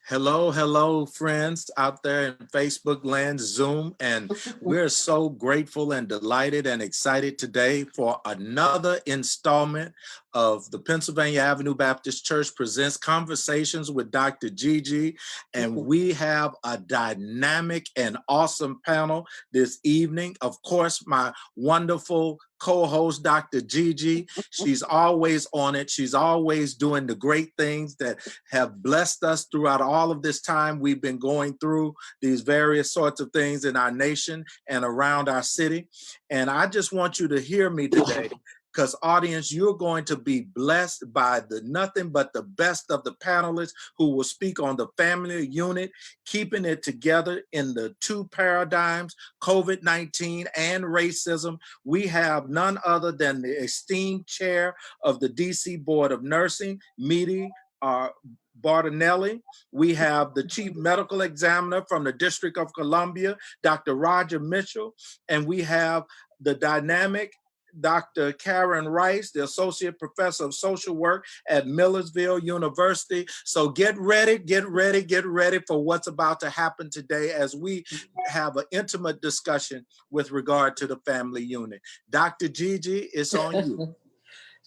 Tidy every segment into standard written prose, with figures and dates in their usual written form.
Hello, hello, friends out there in Facebook land, Zoom, and we're so grateful and delighted and excited today for another installment of the Pennsylvania Avenue Baptist Church presents Conversations with Dr. Gigi, and we have a dynamic and awesome panel this evening. Of course, my wonderful co-host, Dr. Gigi. She's always on it. She's always doing the great things that have blessed us throughout all of this time we've been going through these various sorts of things in our nation and around our city. And I just want you to hear me today, because audience, you're going to be blessed by the nothing but the best of the panelists who will speak on the family unit, keeping it together in the two paradigms, COVID-19 and racism. We have none other than the esteemed chair of the DC Board of Nursing, Midi Bartonelli. We have the chief medical examiner from the District of Columbia, Dr. Roger Mitchell, and we have the dynamic Dr. Karen Rice, the Associate Professor of Social Work at Millersville University. So get ready for what's about to happen today as we have an intimate discussion with regard to the family unit. Dr. Gigi, it's on you.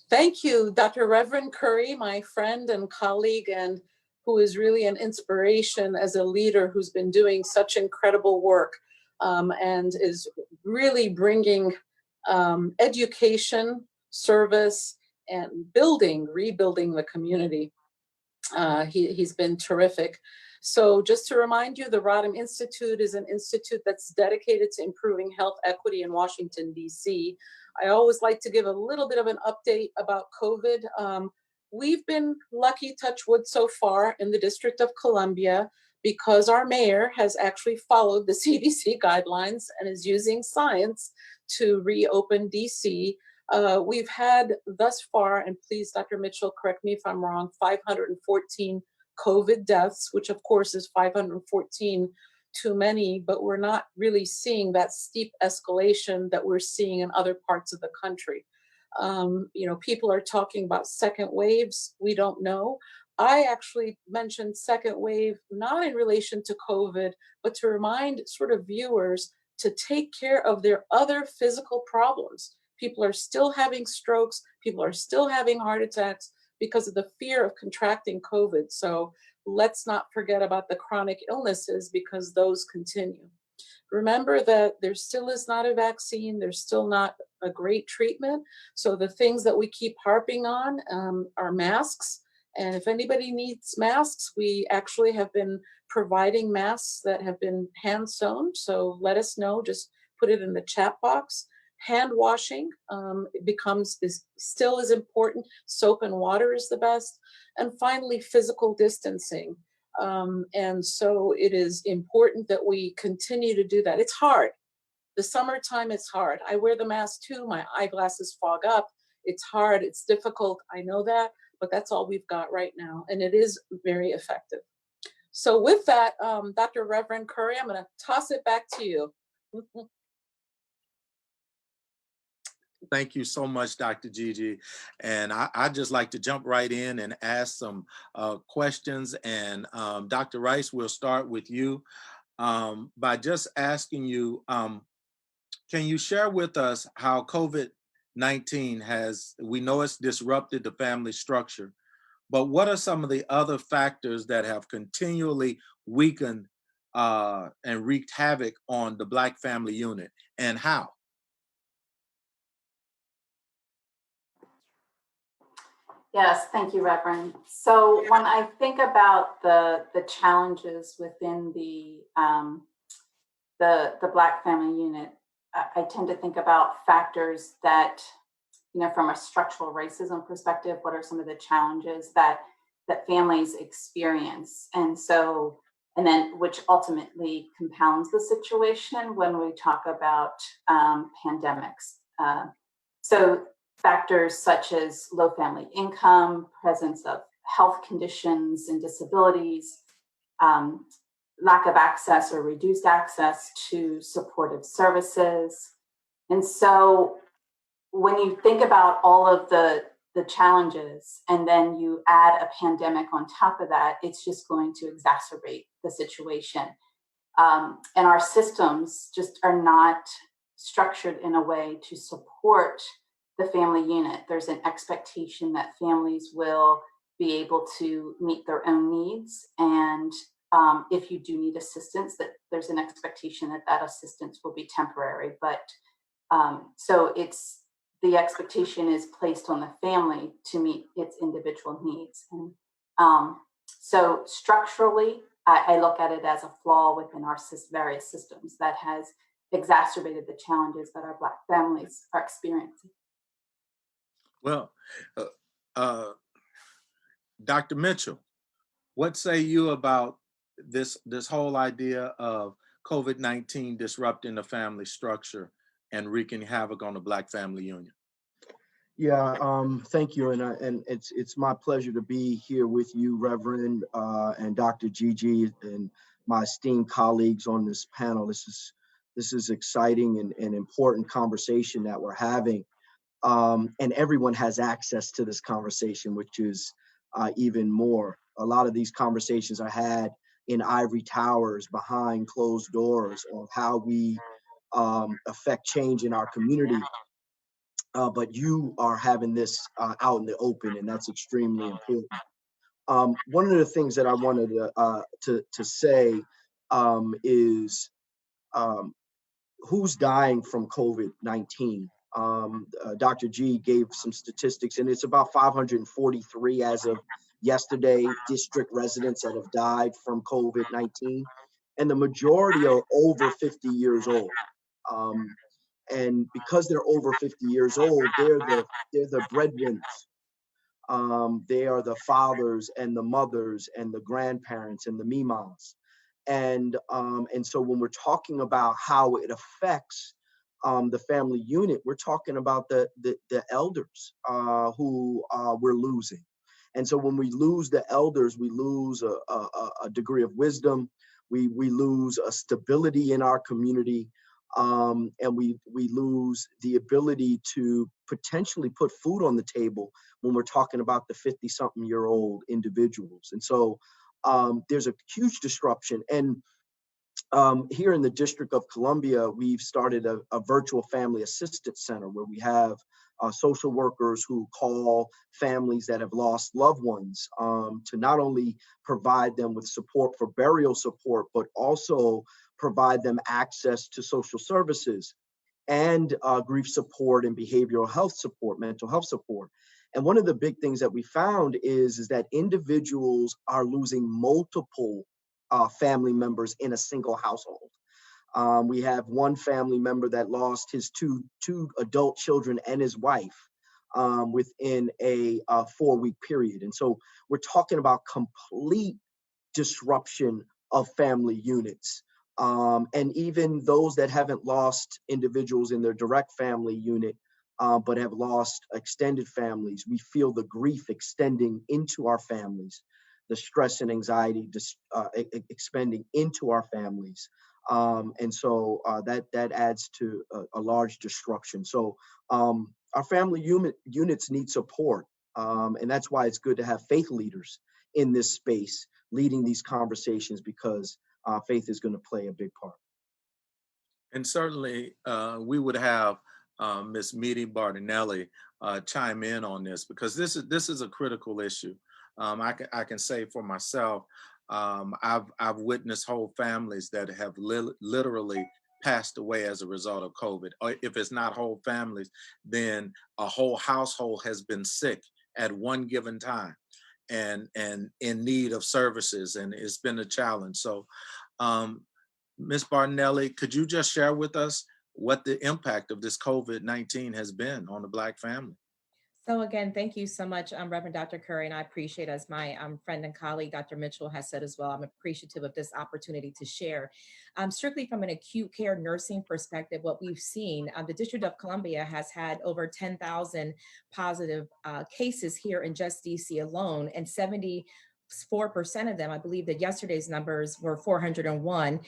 Thank you, Dr. Reverend Curry, my friend and colleague, and who is really an inspiration as a leader who's been doing such incredible work and is really bringing education, service, and rebuilding the community. He's been terrific. So just to remind you, the Rodham Institute is an institute that's dedicated to improving health equity in Washington, D.C. I always like to give a little bit of an update about COVID. We've been lucky, touch wood, so far in the District of Columbia because our mayor has actually followed the CDC guidelines and is using science to reopen DC. We've had thus far, and please, Dr. Mitchell, correct me if I'm wrong, 514 COVID deaths, which of course is 514 too many, but we're not really seeing that steep escalation that we're seeing in other parts of the country. People are talking about second waves. We don't know. I actually mentioned second wave, not in relation to COVID, but to remind sort of viewers to take care of their other physical problems. People are still having strokes. People are still having heart attacks because of the fear of contracting COVID. So let's not forget about the chronic illnesses because those continue. Remember that there still is not a vaccine. There's still not a great treatment. So the things that we keep harping on are masks. And if anybody needs masks, we actually have been providing masks that have been hand sewn. So let us know, just put it in the chat box. Hand washing is still as important. Soap and water is the best. And finally, physical distancing. And so it is important that we continue to do that. It's hard. The summertime, it's hard. I wear the mask too. My eyeglasses fog up. It's hard. It's difficult. I know that, but that's all we've got right now. And it is very effective. So with that, Dr. Reverend Curry, I'm going to toss it back to you. Thank you so much, Dr. Gigi. And I'd just like to jump right in and ask some questions. And Dr. Rice, we'll start with you by just asking you, can you share with us how COVID-19 we know it's disrupted the family structure, but what are some of the other factors that have continually weakened and wreaked havoc on the Black family unit, and how? Yes, thank you, Reverend. So when I think about the challenges within the Black family unit, I tend to think about factors that, from a structural racism perspective, what are some of the challenges that families experience, and then which ultimately compounds the situation when we talk about pandemics. So factors such as low family income, presence of health conditions and disabilities, lack of access or reduced access to supportive services. And so when you think about all of the the challenges, and then you add a pandemic on top of that, it's just going to exacerbate the situation. And our systems just are not structured in a way to support the family unit. There's an expectation that families will be able to meet their own needs. And if you do need assistance, that there's an expectation that that assistance will be temporary. But so it's the expectation is placed on the family to meet its individual needs. And so structurally, I look at it as a flaw within our various systems that has exacerbated the challenges that our Black families are experiencing. Well, uh, uh, Dr. Mitchell, what say you about this whole idea of COVID-19 disrupting the family structure and wreaking havoc on the Black family union? Yeah, thank you, and it's my pleasure to be here with you, Reverend, and Dr. Gigi, and my esteemed colleagues on this panel. This is exciting and important conversation that we're having, and everyone has access to this conversation, which is even more. A lot of these conversations are had in ivory towers behind closed doors of how we affect change in our community. But you are having this out in the open, and that's extremely important. One of the things that I wanted to say is who's dying from COVID-19. Dr. G gave some statistics, and it's about 543 as of yesterday, district residents that have died from COVID-19, and the majority are over 50 years old. And because they're over 50 years old, they're the breadwinners. They are the fathers and the mothers and the grandparents and the mimas. And so when we're talking about how it affects the family unit, we're talking about the elders who we're losing. And so when we lose the elders, we lose a degree of wisdom. We lose a stability in our community. And we lose the ability to potentially put food on the table when we're talking about the 50-something-year-old individuals. And so there's a huge disruption. And here in the District of Columbia, we've started a virtual family assistance center where we have social workers who call families that have lost loved ones to not only provide them with support for burial support, but also provide them access to social services and grief support and behavioral health support, mental health support. And one of the big things that we found is that individuals are losing multiple family members in a single household. We have one family member that lost his two adult children and his wife within a 4-week period. And so we're talking about complete disruption of family units. And even those that haven't lost individuals in their direct family unit, but have lost extended families, we feel the grief extending into our families, the stress and anxiety expanding into our families. And so that adds to a large disruption. So our family units need support. And that's why it's good to have faith leaders in this space leading these conversations, because faith is going to play a big part. And certainly we would have Ms. Meady Bardinelli chime in on this, because this is a critical issue. I can say for myself, I've witnessed whole families that have literally passed away as a result of COVID. Or if it's not whole families, then a whole household has been sick at one given time and in need of services, and it's been a challenge. So Ms. Bardinelli, could you just share with us what the impact of this COVID-19 has been on the Black family? So again, thank you so much, Reverend Dr. Curry, and I appreciate, as my friend and colleague, Dr. Mitchell, has said as well, I'm appreciative of this opportunity to share. Strictly from an acute care nursing perspective, what we've seen, the District of Columbia has had over 10,000 positive cases here in just DC alone, and 4% of them, I believe that yesterday's numbers were 401.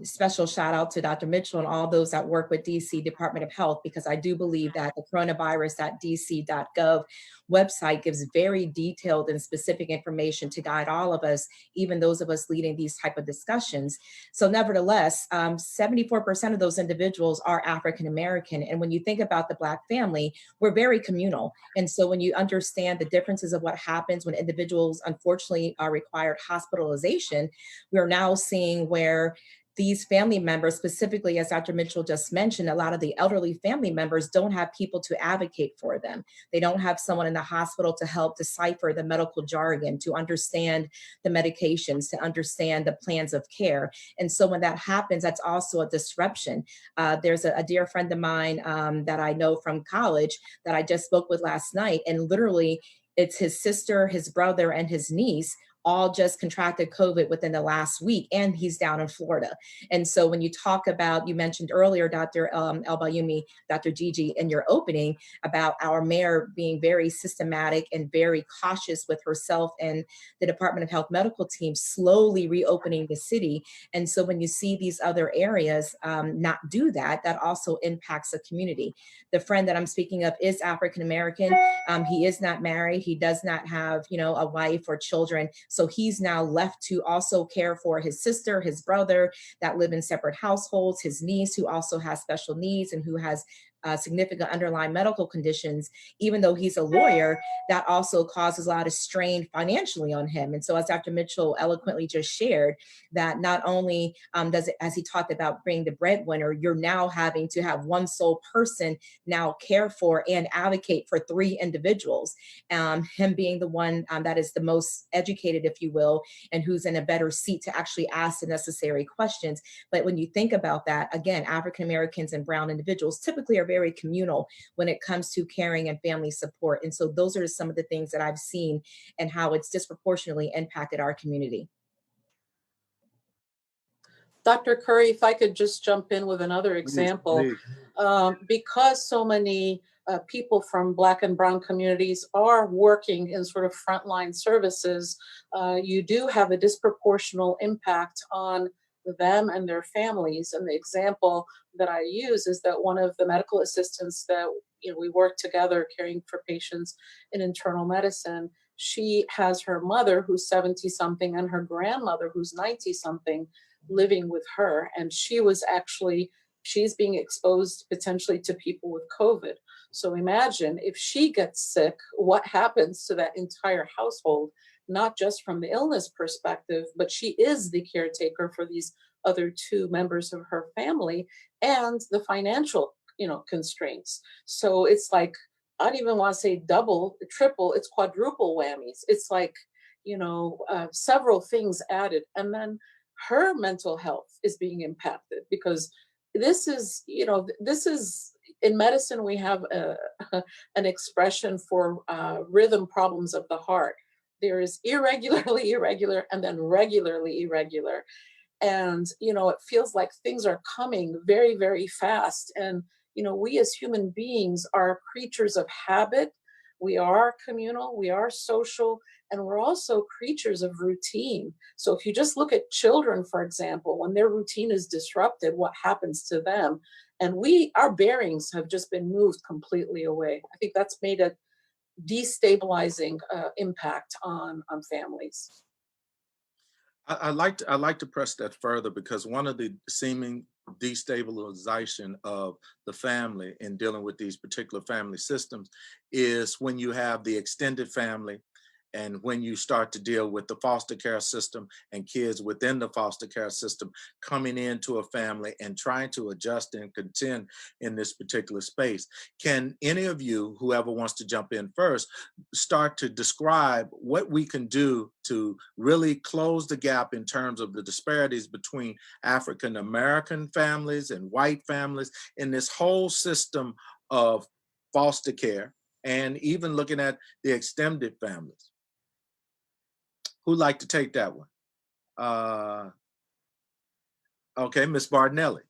Special shout out to Dr. Mitchell and all those that work with DC Department of Health, because I do believe that the coronavirus.dc.gov website gives very detailed and specific information to guide all of us, even those of us leading these type of discussions. So nevertheless, 74% of those individuals are African American. And when you think about the Black family, we're very communal. And so when you understand the differences of what happens when individuals unfortunately are required hospitalization, we're now seeing where these family members, specifically, as Dr. Mitchell just mentioned, a lot of the elderly family members don't have people to advocate for them. They don't have someone in the hospital to help decipher the medical jargon, to understand the medications, to understand the plans of care. And so when that happens, that's also a disruption. There's a dear friend of mine that I know from college that I just spoke with last night, and literally it's his sister, his brother, and his niece all just contracted COVID within the last week, and he's down in Florida. And so when you talk about, you mentioned earlier, Dr. El Bayumi, Dr. Gigi, in your opening about our mayor being very systematic and very cautious with herself and the Department of Health medical team slowly reopening the city. And so when you see these other areas not do that, that also impacts the community. The friend that I'm speaking of is African American. He is not married. He does not have, a wife or children. So he's now left to also care for his sister, his brother that live in separate households, his niece who also has special needs and who has significant underlying medical conditions. Even though he's a lawyer, that also causes a lot of strain financially on him. And so as Dr. Mitchell eloquently just shared, that not only does it, as he talked about being the breadwinner, you're now having to have one sole person now care for and advocate for 3 individuals. Him being the one that is the most educated, if you will, and who's in a better seat to actually ask the necessary questions. But when you think about that, again, African Americans and brown individuals typically are very communal when it comes to caring and family support. And so those are some of the things that I've seen and how it's disproportionately impacted our community. Dr. Curry, if I could just jump in with another example, because so many people from Black and Brown communities are working in sort of frontline services, you do have a disproportional impact on them and their families. And the example that I use is that one of the medical assistants that we work together caring for patients in internal medicine, she has her mother who's 70 something and her grandmother who's 90 something living with her. And she's being exposed potentially to people with COVID. So imagine if she gets sick, what happens to that entire household, not just from the illness perspective, but she is the caretaker for these other 2 members of her family and the financial, constraints. So it's like, I don't even want to say double, triple, it's quadruple whammies. It's like, several things added. And then her mental health is being impacted because this is in medicine, we have an expression for rhythm problems of the heart. There is irregularly irregular and then regularly irregular. And, it feels like things are coming very, very fast. And, we as human beings are creatures of habit. We are communal, we are social, and we're also creatures of routine. So if you just look at children, for example, when their routine is disrupted, what happens to them? And our bearings have just been moved completely away. I think that's made a destabilizing impact on families. I'd like to press that further because one of the seeming destabilization of the family in dealing with these particular family systems is when you have the extended family and when you start to deal with the foster care system and kids within the foster care system coming into a family and trying to adjust and contend in this particular space. Can any of you, whoever wants to jump in first, start to describe what we can do to really close the gap in terms of the disparities between African American families and white families in this whole system of foster care, and even looking at the extended families? Who'd like to take that one? Okay, Ms. Bardinelli.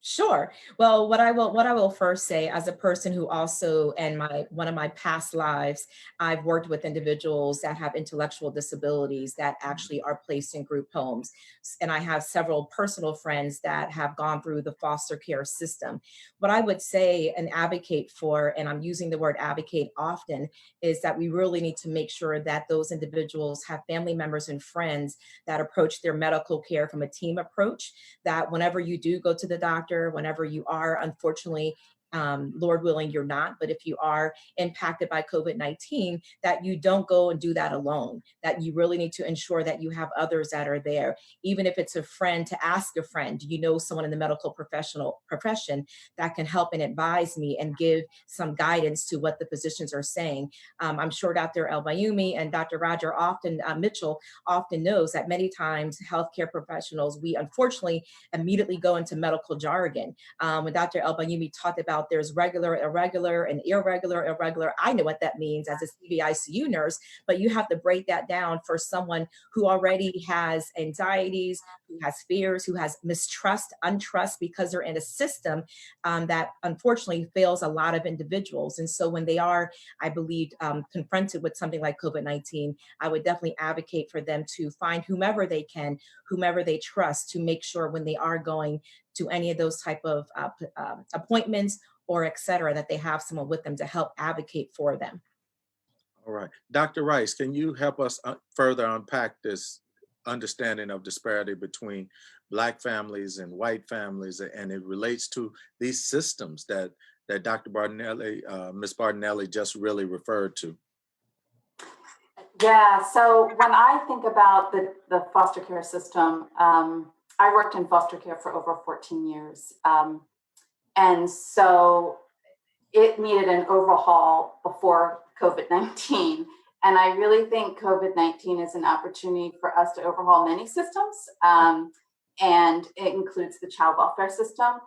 Sure. Well, what I will first say, as a person who also, in one of my past lives, I've worked with individuals that have intellectual disabilities that actually are placed in group homes. And I have several personal friends that have gone through the foster care system. What I would say and advocate for, and I'm using the word advocate often, is that we really need to make sure that those individuals have family members and friends that approach their medical care from a team approach, that whenever you do go to the doctor, whenever you are, unfortunately, Lord willing, you're not, but if you are impacted by COVID-19, that you don't go and do that alone, that you really need to ensure that you have others that are there. Even if it's a friend, to ask a friend, do you know someone in the medical profession that can help and advise me and give some guidance to what the physicians are saying? I'm sure Dr. El Bayumi and Dr. Roger often, Mitchell often knows that many times healthcare professionals, we unfortunately immediately go into medical jargon. When Dr. El Bayumi talked about there's regular, irregular, and irregular, I know what that means as a CVICU nurse, but you have to break that down for someone who already has anxieties, who has fears, who has mistrust, untrust, because they're in a system that unfortunately fails a lot of individuals. And so when they are, I believe, confronted with something like COVID-19, I would definitely advocate for them to find whomever they can, whomever they trust, to make sure when they are going to any of those type of appointments or et cetera, that they have someone with them to help advocate for them. All right. Dr. Rice, can you help us further unpack this understanding of disparity between Black families and white families, and it relates to these systems that Dr. Bartonelli, Ms. Bartonelli just really referred to? Yeah, so when I think about the foster care system, I worked in foster care for over 14 years. And so it needed an overhaul before COVID-19. And I really think COVID-19 is an opportunity for us to overhaul many systems. And it includes the child welfare system.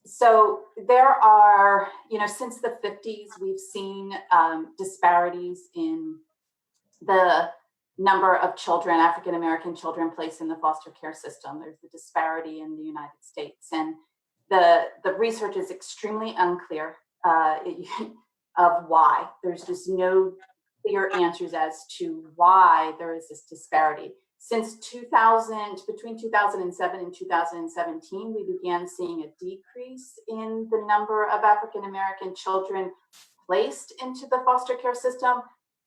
So there are, since the 50s, we've seen disparities in the number of children, African American children, placed in the foster care system. There's the disparity in the United States. And the research is extremely unclear of why. There's just no clear answers as to why there is this disparity. Since between 2007 and 2017, we began seeing a decrease in the number of African American children placed into the foster care system.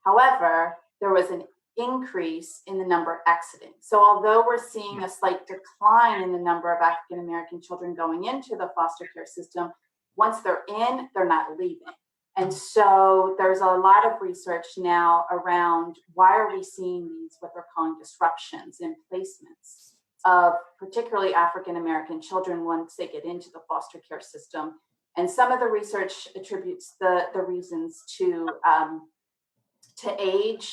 However, there was an increase in the number exiting. So although we're seeing a slight decline in the number of African American children going into the foster care system, once they're in, they're not leaving. And so there's a lot of research now around why are we seeing these, what they're calling disruptions in placements of particularly African American children once they get into the foster care system. And some of the research attributes the reasons to age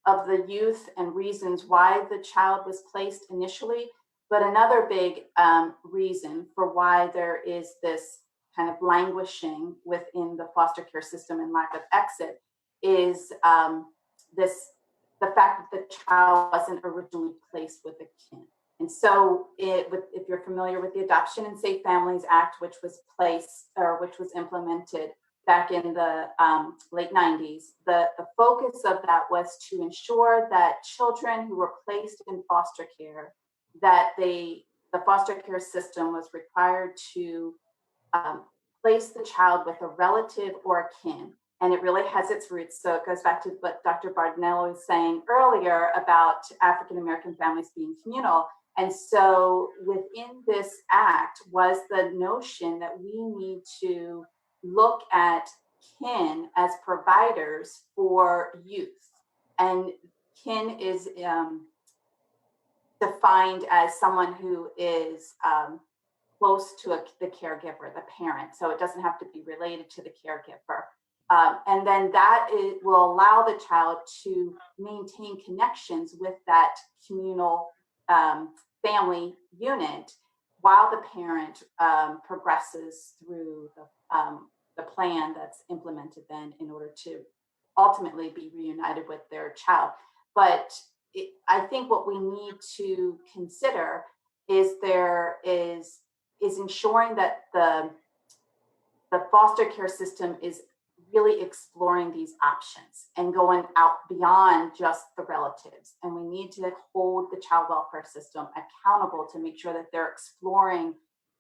of the youth and reasons why the child was placed initially. But another big reason for why there is this kind of languishing within the foster care system and lack of exit is the fact that the child wasn't originally placed with a kin. And so if you're familiar with the Adoption and Safe Families Act, which was implemented back in the late 90s, the focus of that was to ensure that children who were placed in foster care, that the foster care system was required to place the child with a relative or a kin. And it really has its roots. So it goes back to what Dr. Bartonelli was saying earlier about African American families being communal. And so within this act was the notion that we need to look at kin as providers for youth. And kin is defined as someone who is close to the caregiver, the parent. So it doesn't have to be related to the caregiver. And then that will allow the child to maintain connections with that communal family unit while the parent progresses through the plan that's implemented then in order to ultimately be reunited with their child. But I think what we need to consider is there is is ensuring that the foster care system is really exploring these options and going out beyond just the relatives. And we need to hold the child welfare system accountable to make sure that they're exploring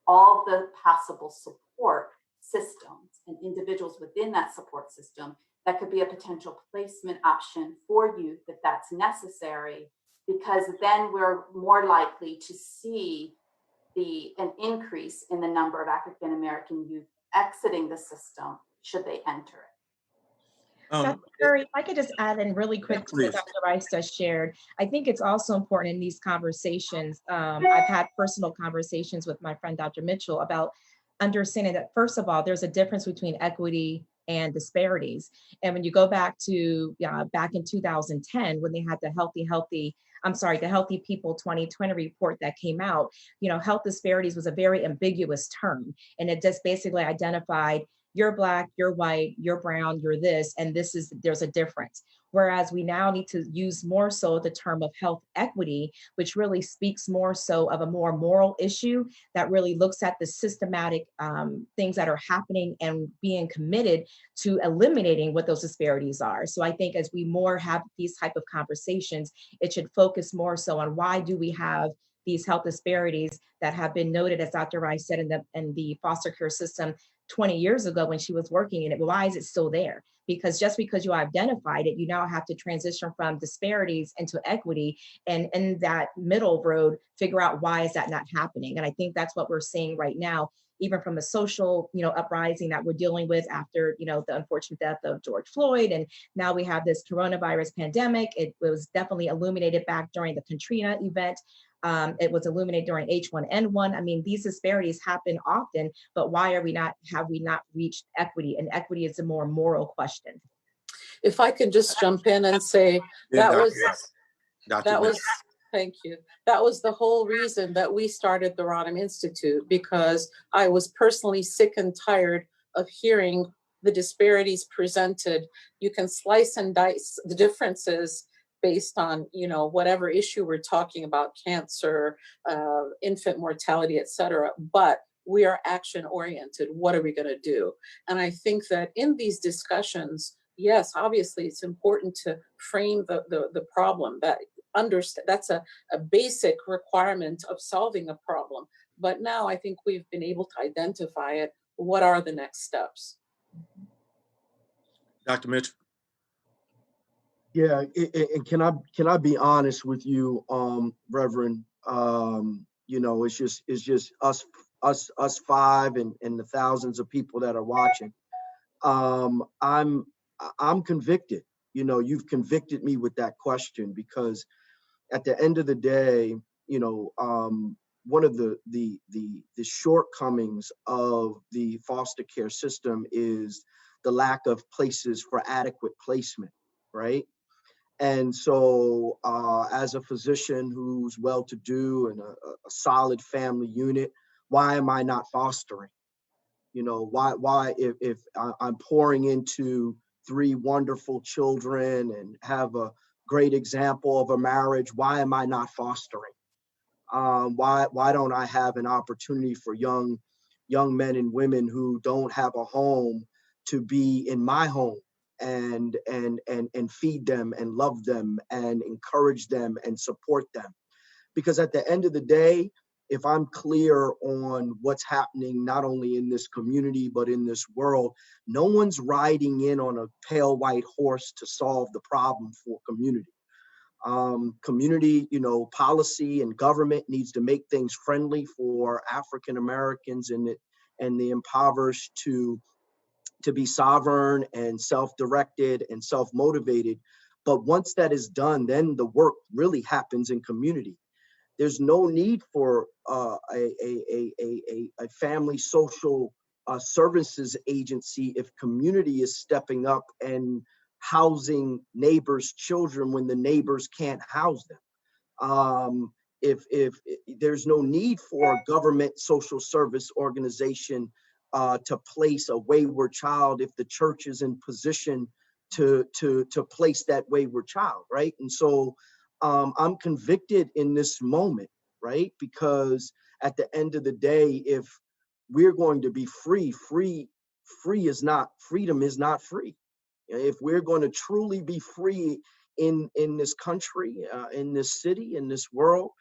all the possible support systems and individuals within that support system that could be a potential placement option for youth if that's necessary, because then we're more likely to see an increase in the number of African American youth exiting the system should they enter it. Dr. Curry, if I could just add in really quick to what please. Dr. Rice just shared. I think it's also important in these conversations. I've had personal conversations with my friend, Dr. Mitchell, about understanding that, first of all, there's a difference between equity and disparities. And when you go back to back in 2010, when they had the the Healthy People 2020 report that came out, health disparities was a very ambiguous term. And it just basically identified you're Black, you're white, you're brown, you're this, and there's a difference. Whereas we now need to use more so the term of health equity, which really speaks more so of a more moral issue that really looks at the systematic things that are happening and being committed to eliminating what those disparities are. So I think as we more have these type of conversations, it should focus more so on why do we have these health disparities that have been noted, as Dr. Rice said, in the foster care system 20 years ago when she was working in it. Why is it still there? Because just because you identified it, you now have to transition from disparities into equity, and in that middle road, figure out why is that not happening. And I think that's what we're seeing right now, even from a social, uprising that we're dealing with after, the unfortunate death of George Floyd. And now we have this coronavirus pandemic. It was definitely illuminated back during the Katrina event. It was illuminated during H1N1. I mean, these disparities happen often, but why have we not reached equity? And equity is a more moral question. If I could just jump in and say, that was, thank you. That was the whole reason that we started the Rodham Institute, because I was personally sick and tired of hearing the disparities presented. You can slice and dice the differences based on, whatever issue we're talking about, cancer, infant mortality, et cetera. But we are action oriented. What are we going to do? And I think that in these discussions, yes, obviously it's important to frame the problem. That's a basic requirement of solving a problem. But now I think we've been able to identify it. What are the next steps? Dr. Mitchell. Yeah, and can I be honest with you, Reverend? It's just us five and the thousands of people that are watching. I'm convicted. You've convicted me with that question, because at the end of the day, one of the shortcomings of the foster care system is the lack of places for adequate placement, right? And so as a physician who's well-to-do and a solid family unit, why am I not fostering? Why if I'm pouring into 3 wonderful children and have a great example of a marriage, why am I not fostering? Why don't I have an opportunity for young men and women who don't have a home to be in my home and feed them and love them and encourage them and support them? Because at the end of the day, if I'm clear on what's happening, not only in this community, but in this world, no one's riding in on a pale white horse to solve the problem for community. Community, policy and government needs to make things friendly for African Americans and the impoverished to be sovereign and self-directed and self-motivated. But once that is done, then the work really happens in community. There's no need for a family social services agency if community is stepping up and housing neighbors' children when the neighbors can't house them. If there's no need for a government social service organization to place a wayward child if the church is in position to place that wayward child, right? And so I'm convicted in this moment, right? Because at the end of the day, if we're going to be freedom is not free. If we're going to truly be free in this country, in this city, in this world,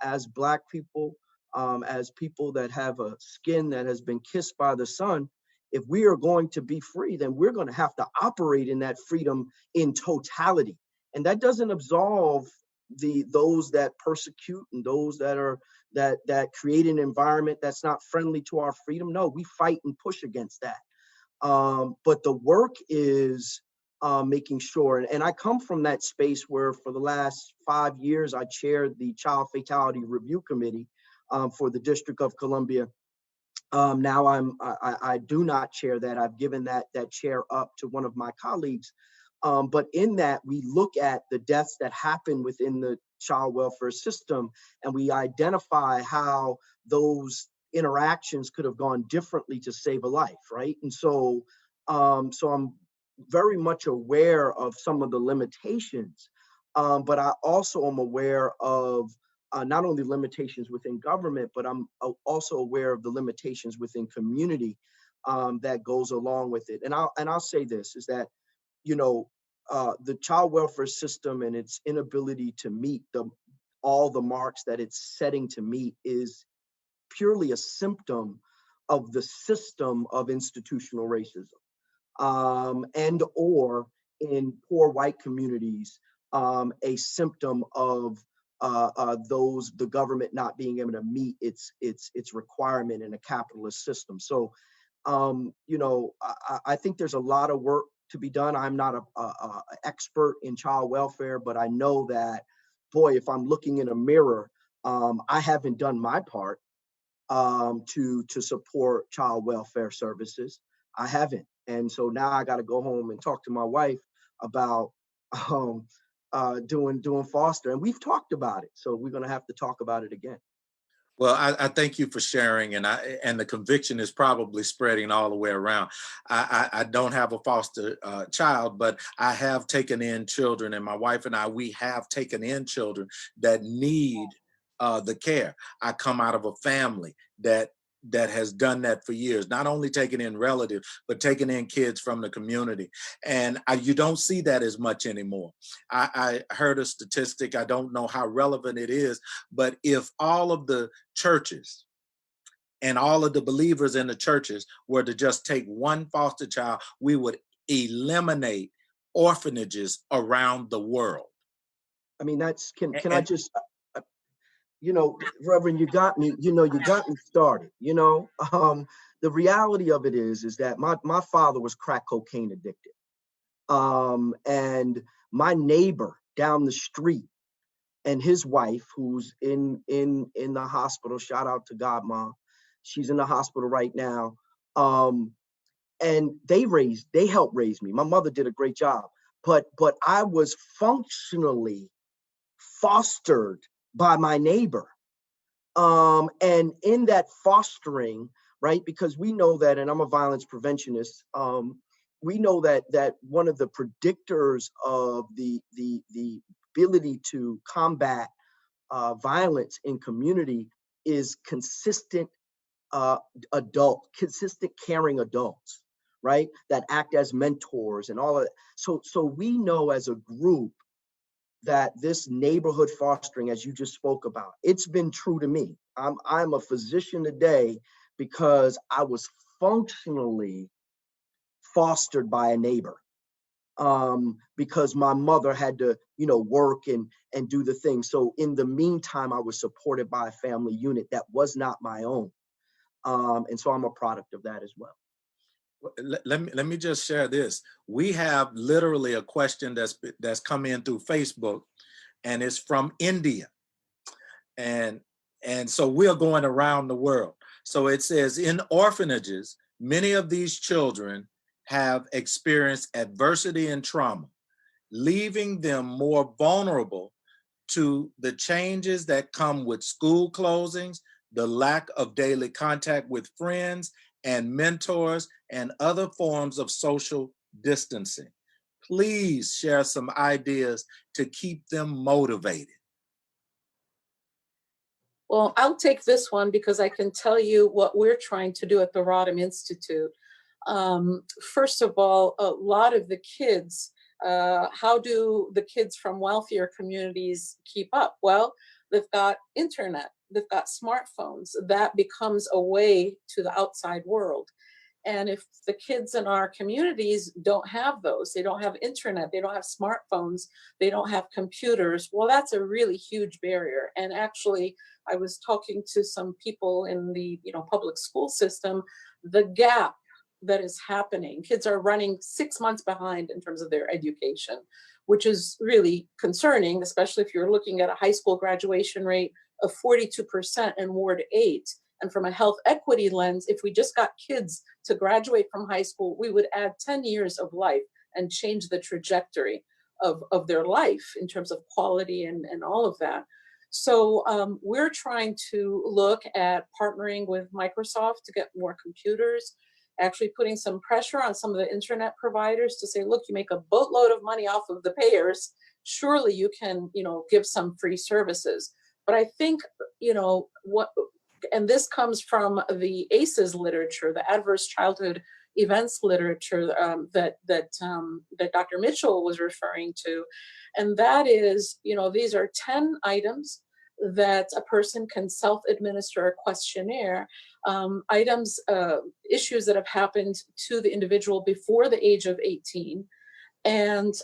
as Black people, as people that have a skin that has been kissed by the sun, if we are going to be free, then we're going to have to operate in that freedom in totality. And that doesn't absolve those that persecute and those that create an environment that's not friendly to our freedom. No, we fight and push against that. But the work is making sure, and I come from that space where for the last 5 years, I chaired the Child Fatality Review Committee for the District of Columbia. Now I do not chair that. I've given that chair up to one of my colleagues. But in that, we look at the deaths that happen within the child welfare system, and we identify how those interactions could have gone differently to save a life, right? And so I'm very much aware of some of the limitations, but I also am aware of not only limitations within government, but I'm also aware of the limitations within community that goes along with it. And I'll say this is that, the child welfare system and its inability to meet all the marks that it's setting to meet is purely a symptom of the system of institutional racism, and or in poor white communities, a symptom of the government not being able to meet its requirement in a capitalist system. So, I think there's a lot of work to be done. I'm not a expert in child welfare, but I know that, boy, if I'm looking in a mirror, I haven't done my part to support child welfare services. I haven't. And so now I got to go home and talk to my wife about doing foster. And we've talked about it. So we're going to have to talk about it again. Well, I thank you for sharing, and the conviction is probably spreading all the way around. I don't have a foster child, but I have taken in children, and my wife and we have taken in children that need the care. I come out of a family that has done that for years, not only taking in relatives, but taking in kids from the community. And you don't see that as much anymore. I heard a statistic, I don't know how relevant it is, but if all of the churches and all of the believers in the churches were to just take one foster child, we would eliminate orphanages around the world. I mean, I just, Reverend, you got me started. The reality of it is that my father was crack cocaine addicted. And my neighbor down the street and his wife, who's in the hospital, shout out to Godma, she's in the hospital right now. And they helped raise me. My mother did a great job, but I was functionally fostered by my neighbor. And in that fostering, right, because we know that, and I'm a violence preventionist, we know that one of the predictors of the ability to combat violence in community is consistent consistent caring adults, right, that act as mentors and all of that. So we know as a group that this neighborhood fostering, as you just spoke about, it's been true to me. I'm a physician today because I was functionally fostered by a neighbor, because my mother had to, work and do the thing. So in the meantime, I was supported by a family unit that was not my own. And so I'm a product of that as well. Let me just share this. We have literally a question that's come in through Facebook, and it's from India. And so we're going around the world. So it says, in orphanages, many of these children have experienced adversity and trauma, leaving them more vulnerable to the changes that come with school closings, the lack of daily contact with friends and mentors, and other forms of social distancing. Please share some ideas to keep them motivated. Well, I'll take this one because I can tell you what we're trying to do at the Rodham Institute. First of all, a lot of the kids, how do the kids from wealthier communities keep up? Well, they've got internet, they've got smartphones. That becomes a way to the outside world. And if the kids in our communities don't have those, they don't have internet, they don't have smartphones, they don't have computers, well, that's a really huge barrier. And actually, I was talking to some people in the public school system, the gap that is happening. Kids are running 6 months behind in terms of their education, which is really concerning, especially if you're looking at a high school graduation rate of 42% in Ward 8. And from a health equity lens, if we just got kids to graduate from high school, we would add 10 years of life and change the trajectory of their life in terms of quality and all of that. So we're trying to look at partnering with Microsoft to get more computers, actually putting some pressure on some of the internet providers to say, look, you make a boatload of money off of the payers. Surely you can, give some free services. But I think, and this comes from the ACEs literature, the adverse childhood events literature that Dr. Mitchell was referring to. And that is, these are 10 items that a person can self-administer a questionnaire, issues that have happened to the individual before the age of 18, and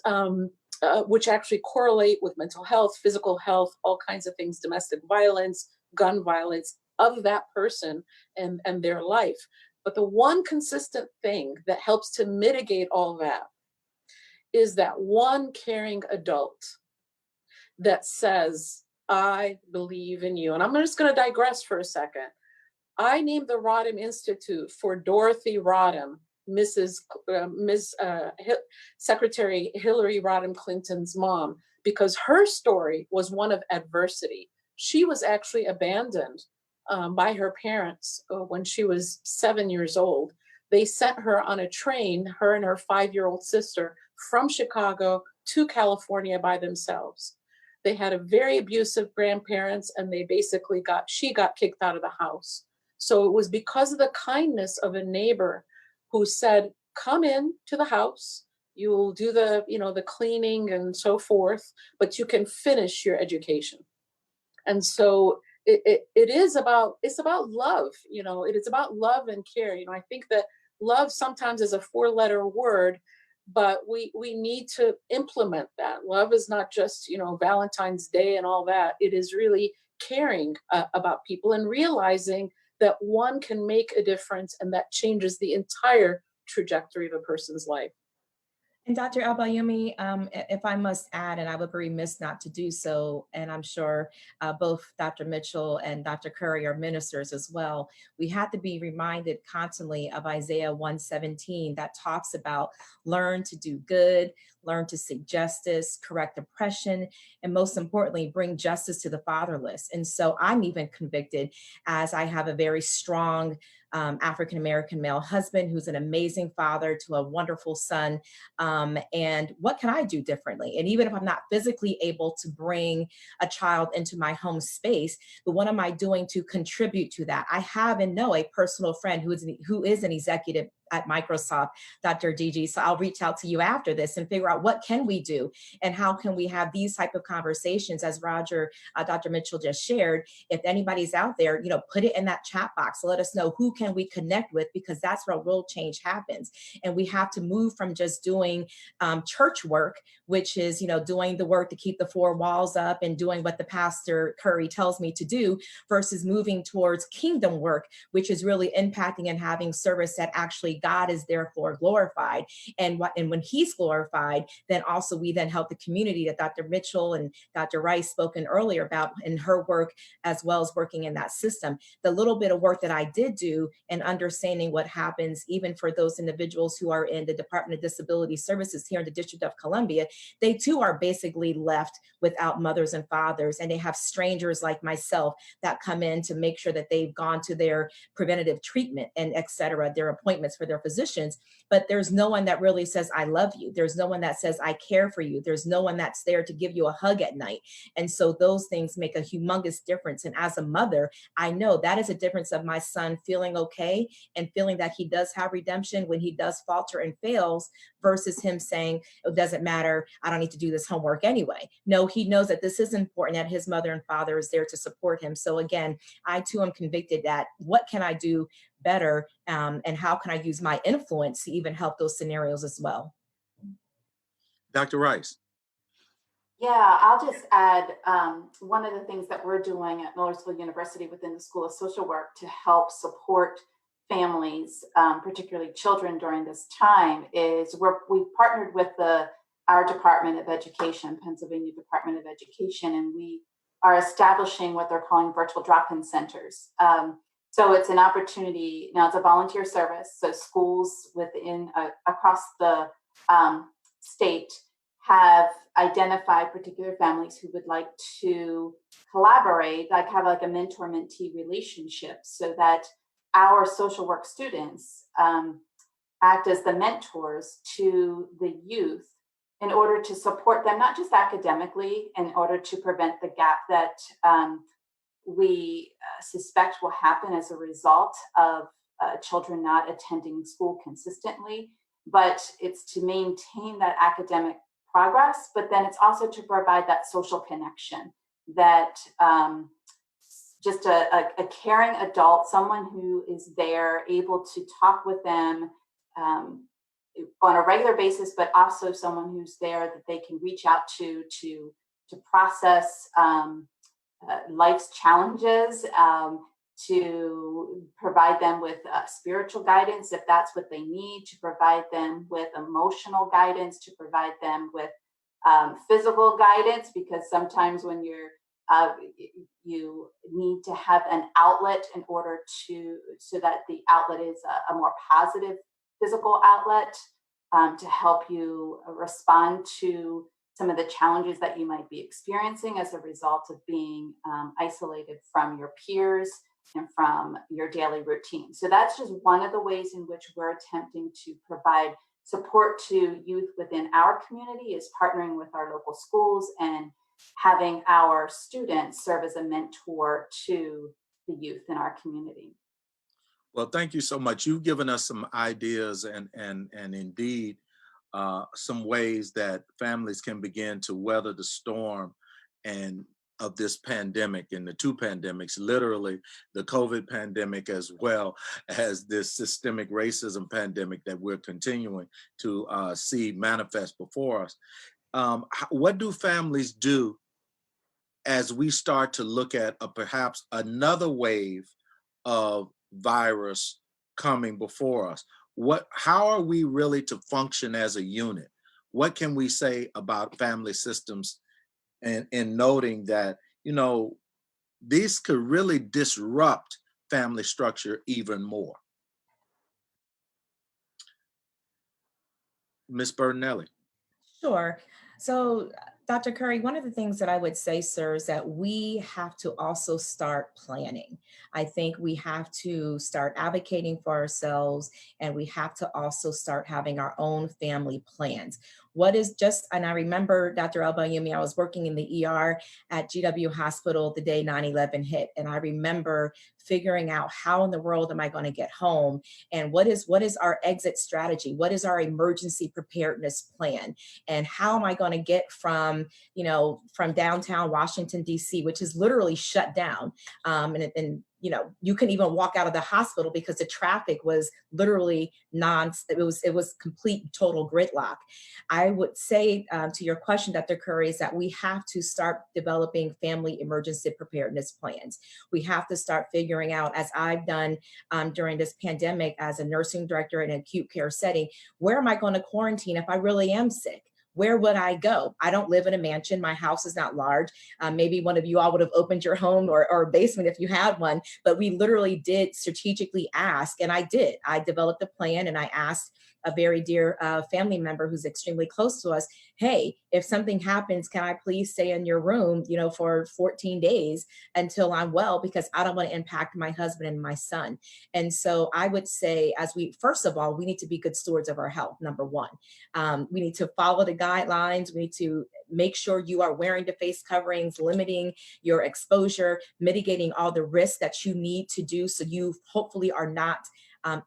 which actually correlate with mental health, physical health, all kinds of things, domestic violence, gun violence of that person and their life. But the one consistent thing that helps to mitigate all that is that one caring adult that says, I believe in you. And I'm just going to digress for a second. I named the Rodham Institute for Dorothy Rodham, Secretary Hillary Rodham Clinton's mom, because her story was one of adversity. She was actually abandoned by her parents when she was 7 years old. They sent her on a train, her and her 5-year-old sister, from Chicago to California by themselves. They had a very abusive grandparents, and she got kicked out of the house. So it was because of the kindness of a neighbor who said, come in to the house, you'll do the cleaning and so forth, but you can finish your education. And so it's about love, it is about love and care. I think that love sometimes is a 4-letter word, but we need to implement that. Love is not just, Valentine's Day and all that. It is really caring about people and realizing that one can make a difference, and that changes the entire trajectory of a person's life. And Dr. Albayumi, if I must add, and I would be remiss not to do so, and I'm sure both Dr. Mitchell and Dr. Curry are ministers as well, we have to be reminded constantly of Isaiah 1:17 that talks about learn to do good, learn to seek justice, correct oppression, and most importantly, bring justice to the fatherless. And so I'm even convicted, as I have a very strong African-American male husband who's an amazing father to a wonderful son. And what can I do differently? And even if I'm not physically able to bring a child into my home space, but what am I doing to contribute to that? I have and know a personal friend who is an executive at Microsoft, Dr. Gigi. So I'll reach out to you after this and figure out what can we do and how can we have these type of conversations as Dr. Mitchell just shared. If anybody's out there, put it in that chat box. Let us know who can we connect with, because that's where real change happens. And we have to move from just doing church work, which is, doing the work to keep the 4 walls up and doing what the Pastor Curry tells me to do, versus moving towards kingdom work, which is really impacting and having service that actually God is therefore glorified. And when he's glorified, then also we then help the community that Dr. Mitchell and Dr. Rice spoken earlier about in her work, as well as working in that system. The little bit of work that I did do and understanding what happens, even for those individuals who are in the Department of Disability Services here in the District of Columbia, they too are basically left without mothers and fathers, and they have strangers like myself that come in to make sure that they've gone to their preventative treatment and et cetera, their appointments for their their physicians, but there's no one that really says, I love you. There's no one that says, I care for you. There's no one that's there to give you a hug at night. And so those things make a humongous difference. And as a mother, I know that is a difference of my son feeling okay and feeling that he does have redemption when he does falter and fails, versus him saying, it doesn't matter, I don't need to do this homework anyway. No, he knows that this is important, that his mother and father is there to support him. So again, I too am convicted that what can I do better, and how can I use my influence to even help those scenarios as well? Dr. Rice. Yeah, I'll just add one of the things that we're doing at Millersville University within the School of Social Work to help support families, particularly children during this time, is we've partnered with our Department of Education, Pennsylvania Department of Education, and we are establishing what they're calling virtual drop-in centers. So it's an opportunity, now it's a volunteer service, so schools within across the state have identified particular families who would like to collaborate, like have like a mentor-mentee relationship, so that our social work students act as the mentors to the youth in order to support them, not just academically, in order to prevent the gap that we suspect will happen as a result of children not attending school consistently, but it's to maintain that academic progress, but then it's also to provide that social connection, that just a caring adult, someone who is there, able to talk with them on a regular basis, but also someone who's there that they can reach out to process life's challenges, to provide them with spiritual guidance if that's what they need, to provide them with emotional guidance, to provide them with physical guidance, because sometimes when you need to have an outlet in order so that the outlet is a more positive physical outlet, to help you respond to some of the challenges that you might be experiencing as a result of being isolated from your peers and from your daily routine. So that's just one of the ways in which we're attempting to provide support to youth within our community, is partnering with our local schools and having our students serve as a mentor to the youth in our community. Well, thank you so much. You've given us some ideas and indeed some ways that families can begin to weather the storm and of this pandemic, and the two pandemics, literally the COVID pandemic as well as this systemic racism pandemic that we're continuing to see manifest before us. What do families do as we start to look at perhaps another wave of virus coming before us? How are we really to function as a unit? What can we say about family systems, and noting that, these could really disrupt family structure even more? Ms. Bertinelli. Sure. So, Dr. Curry, one of the things that I would say, sir, is that we have to also start planning. I think we have to start advocating for ourselves, and we have to also start having our own family plans. And I remember, Dr. Albayumi, I was working in the ER at GW Hospital the day 9/11 hit. And I remember figuring out, how in the world am I going to get home? And what is our exit strategy? What is our emergency preparedness plan? And how am I going to get from downtown Washington, D.C., which is literally shut down? And you couldn't even walk out of the hospital because the traffic was literally it was complete, total gridlock. I would say to your question, Dr. Curry, is that we have to start developing family emergency preparedness plans. We have to start figuring out, as I've done during this pandemic as a nursing director in an acute care setting, where am I going to quarantine if I really am sick? Where would I go? I don't live in a mansion. My house is not large. Maybe one of you all would have opened your home or basement if you had one, but we literally did strategically ask, and I did. I developed a plan, and I asked a very dear family member who's extremely close to us, hey, if something happens, can I please stay in your room, for 14 days until I'm well, because I don't want to impact my husband and my son. And so I would say, first of all, we need to be good stewards of our health, number one. We need to follow the guidelines. We need to make sure you are wearing the face coverings, limiting your exposure, mitigating all the risks that you need to do so you hopefully are not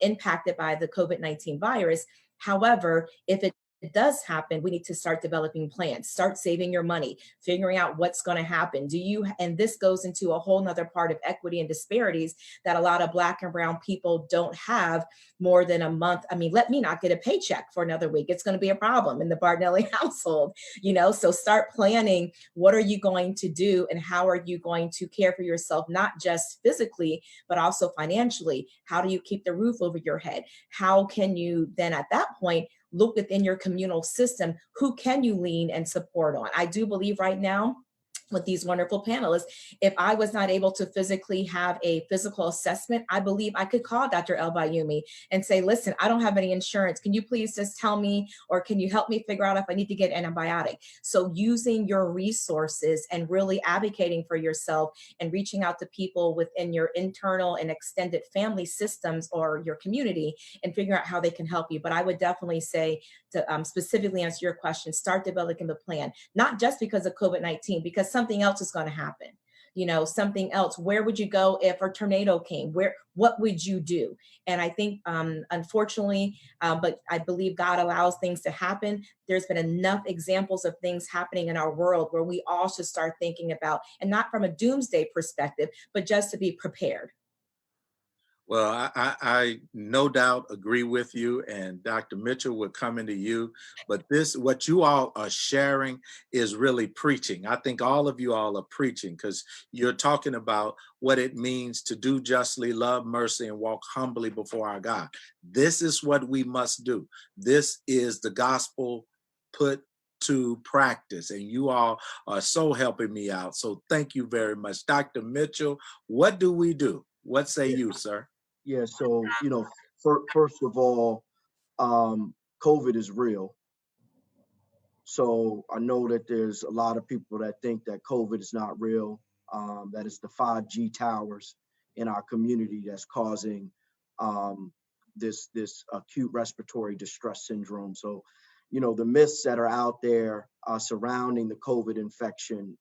impacted by the COVID-19 virus. However, if it does happen, we need to start developing plans, start saving your money, figuring out what's going to happen. And this goes into a whole nother part of equity and disparities that a lot of Black and brown people don't have more than a month. I mean, let me not get a paycheck for another week. It's going to be a problem in the Barnelli household, so start planning. What are you going to do and how are you going to care for yourself, not just physically, but also financially? How do you keep the roof over your head? How can you then at that point look within your communal system? Who can you lean and support on? I do believe right now, with these wonderful panelists, if I was not able to physically have a physical assessment, I believe I could call Dr. El Bayoumi and say, listen, I don't have any insurance. Can you please just tell me, or can you help me figure out if I need to get an antibiotic? So using your resources and really advocating for yourself and reaching out to people within your internal and extended family systems or your community and figuring out how they can help you. But I would definitely say, to specifically answer your question, start developing the plan, not just because of COVID-19, because something else is going to happen. Something else. Where would you go if a tornado came? What would you do? And I think, unfortunately, but I believe God allows things to happen. There's been enough examples of things happening in our world where we all should start thinking about, and not from a doomsday perspective, but just to be prepared. Well, I no doubt agree with you, and Dr. Mitchell, we're coming to you. But what you all are sharing is really preaching. I think all of you all are preaching because you're talking about what it means to do justly, love mercy, and walk humbly before our God. This is what we must do. This is the gospel put to practice, and you all are so helping me out. So thank you very much. Dr. Mitchell, what do we do? What say you, sir? Yeah, so, first of all, COVID is real. So I know that there's a lot of people that think that COVID is not real, that it's the 5G towers in our community that's causing this acute respiratory distress syndrome. So, the myths that are out there surrounding the COVID infection,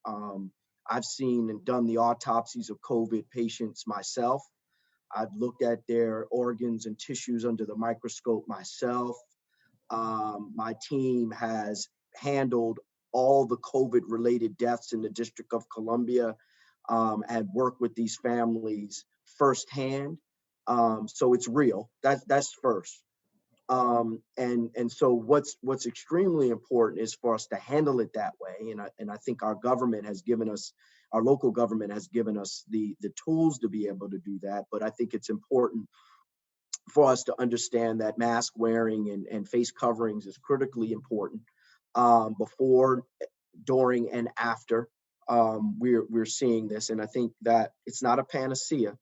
I've seen and done the autopsies of COVID patients myself. I've looked at their organs and tissues under the microscope myself. My team has handled all the COVID-related deaths in the District of Columbia and worked with these families firsthand. So it's real. That's first. And so what's extremely important is for us to handle it that way. And I think our government has given us, our local government has given us the tools to be able to do that. But I think it's important for us to understand that mask wearing and face coverings is critically important before, during, and after we're seeing this. And I think that it's not a panacea.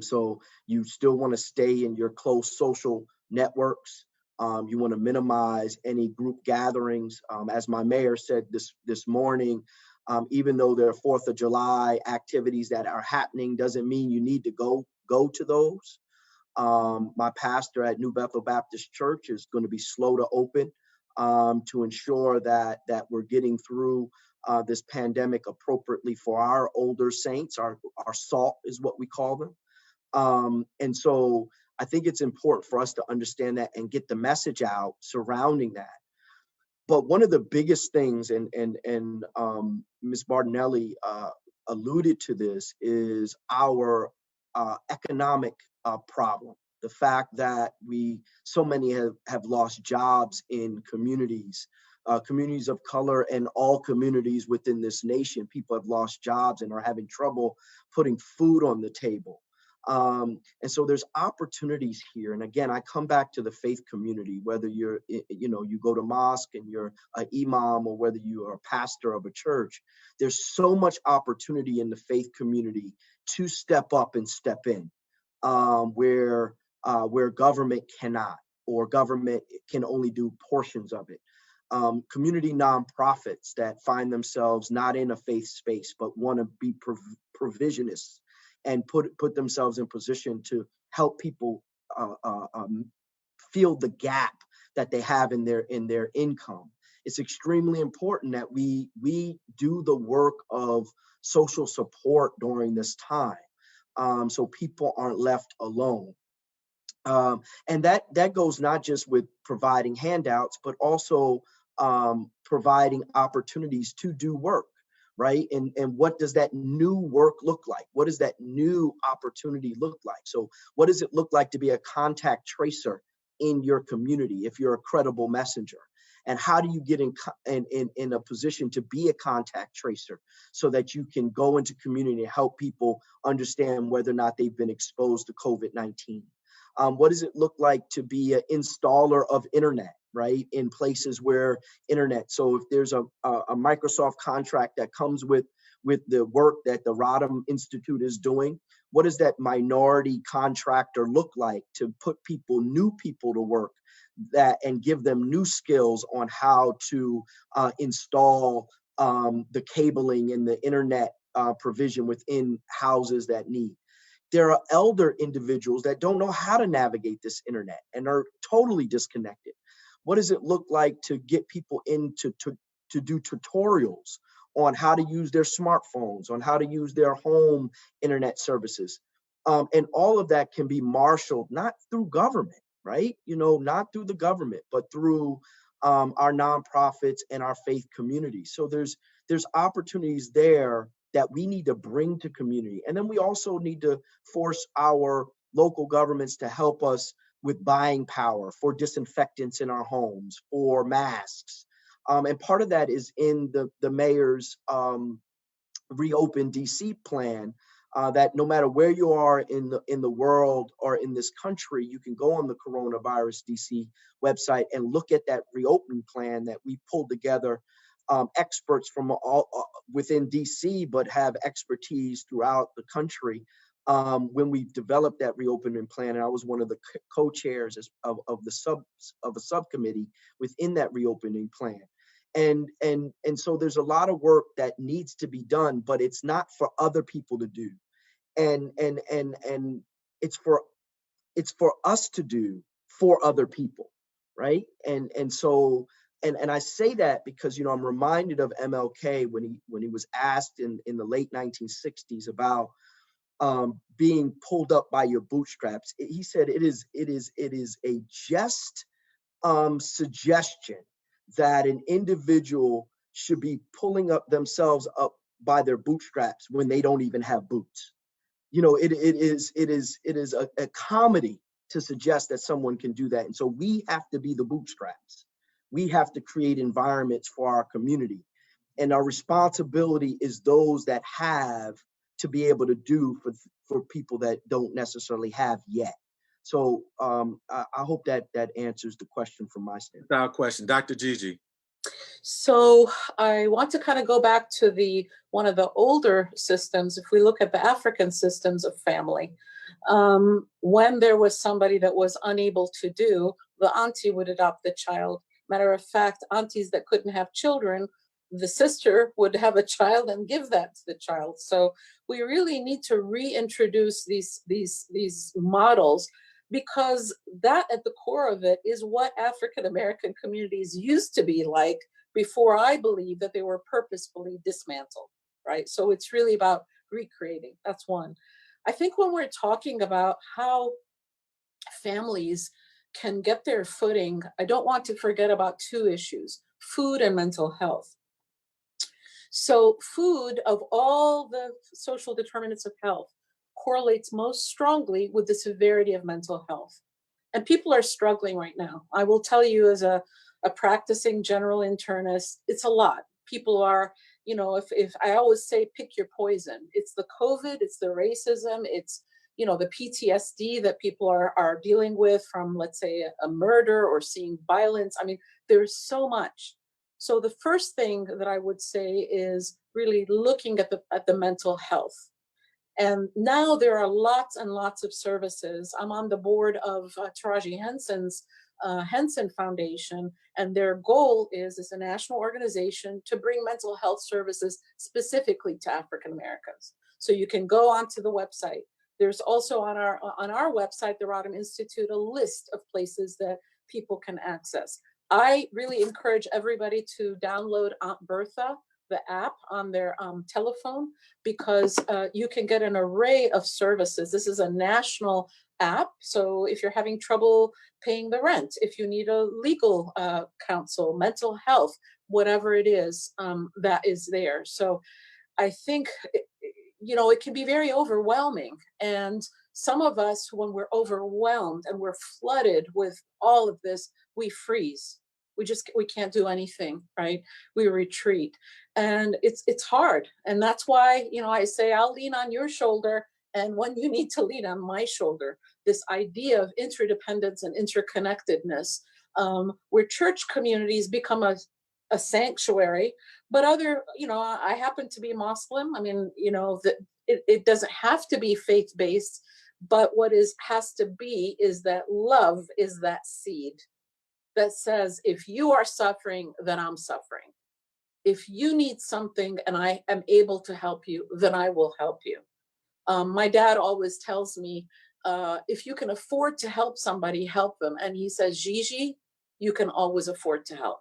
So you still want to stay in your close social networks. You want to minimize any group gatherings. As my mayor said this morning, even though there are 4th of July activities that are happening, doesn't mean you need to go to those. My pastor at New Bethel Baptist Church is going to be slow to open to ensure that we're getting through this pandemic appropriately for our older saints. Our SALT is what we call them. And so I think it's important for us to understand that and get the message out surrounding that. But one of the biggest things, and Ms. Barnelli alluded to this, is our economic problem. The fact that so many have lost jobs in communities of color, and all communities within this nation. People have lost jobs and are having trouble putting food on the table. And so there's opportunities here. And again, I come back to the faith community, whether you go to mosque and you're an imam, or whether you are a pastor of a church, there's so much opportunity in the faith community to step up and step in where government cannot. or government can only do portions of it. Community nonprofits that find themselves not in a faith space, but want to be provisionists and put themselves in position to help people fill the gap that they have in their income. It's extremely important that we do the work of social support during this time, so people aren't left alone. And that goes not just with providing handouts, but also providing opportunities to do work, right? And what does that new work look like? What does that new opportunity look like? So what does it look like to be a contact tracer in your community if you're a credible messenger? And how do you get in a position to be a contact tracer so that you can go into community and help people understand whether or not they've been exposed to COVID-19? What does it look like to be an installer of internet, right? In places where internet, so if there's a Microsoft contract that comes with the work that the Rodham Institute is doing, what does that minority contractor look like to put new people to work that and give them new skills on how to install the cabling and the internet provision within houses that need? There are elder individuals that don't know how to navigate this internet and are totally disconnected. What does it look like to get people into to do tutorials on how to use their smartphones, on how to use their home internet services? And all of that can be marshaled, not through government, right? Not through the government, but through our nonprofits and our faith community. So there's opportunities there that we need to bring to community. And then we also need to force our local governments to help us with buying power for disinfectants in our homes, for masks. And part of that is in the mayor's Reopen DC plan, that no matter where you are in the world or in this country, you can go on the Coronavirus DC website and look at that reopening plan that we pulled together, experts from all within DC, but have expertise throughout the country. When we developed that reopening plan, and I was one of the co-chairs of a subcommittee within that reopening plan. And so there's a lot of work that needs to be done, but it's not for other people to do. And it's for us to do for other people, right? And so I say that because I'm reminded of MLK when he was asked in the late 1960s about being pulled up by your bootstraps. He said it is a just suggestion that an individual should be pulling up themselves up by their bootstraps when they don't even have boots. It is a comedy to suggest that someone can do that. And so we have to be the bootstraps. We have to create environments for our community. And our responsibility is those that have to be able to do for people that don't necessarily have yet. So I hope that answers the question from my standpoint. Without question. Dr. Gigi. So I want to kind of go back to one of the older systems. If we look at the African systems of family, when there was somebody that was unable to do, the auntie would adopt the child. Matter of fact, aunties that couldn't have children, the sister would have a child and give that to the child. So we really need to reintroduce these models, because that at the core of it is what African American communities used to be like before I believe that they were purposefully dismantled, right? So it's really about recreating. That's one. I think when we're talking about how families can get their footing, I don't want to forget about two issues: food and mental health. So food, of all the social determinants of health, correlates most strongly with the severity of mental health. And people are struggling right now. I will tell you, as a practicing general internist, it's a lot. People are, if I always say pick your poison. It's the COVID, it's the racism, it's the PTSD that people are dealing with from, let's say, a murder or seeing violence. I mean, there's so much. So the first thing that I would say is really looking at the mental health. And now there are lots and lots of services. I'm on the board of Taraji Henson's Henson Foundation, and their goal is, as a national organization, to bring mental health services specifically to African Americans. So you can go onto the website. There's also on our website, the Rodham Institute, a list of places that people can access. I really encourage everybody to download Aunt Bertha, the app, on their telephone, because you can get an array of services. This is a national app. So if you're having trouble paying the rent, if you need a legal counsel, mental health, whatever it is, that is there. So I think, it can be very overwhelming. And some of us, when we're overwhelmed and we're flooded with all of this, we freeze. We can't do anything, right? We retreat. And it's hard. And that's why, I say, I'll lean on your shoulder, and when you need to lean on my shoulder. This idea of interdependence and interconnectedness, where church communities become a sanctuary, but I happen to be Muslim. I mean, it doesn't have to be faith-based, but what has to be is that love is that seed that says, if you are suffering, then I'm suffering. If you need something and I am able to help you, then I will help you. My dad always tells me, if you can afford to help somebody, help them. And he says, Gigi, you can always afford to help.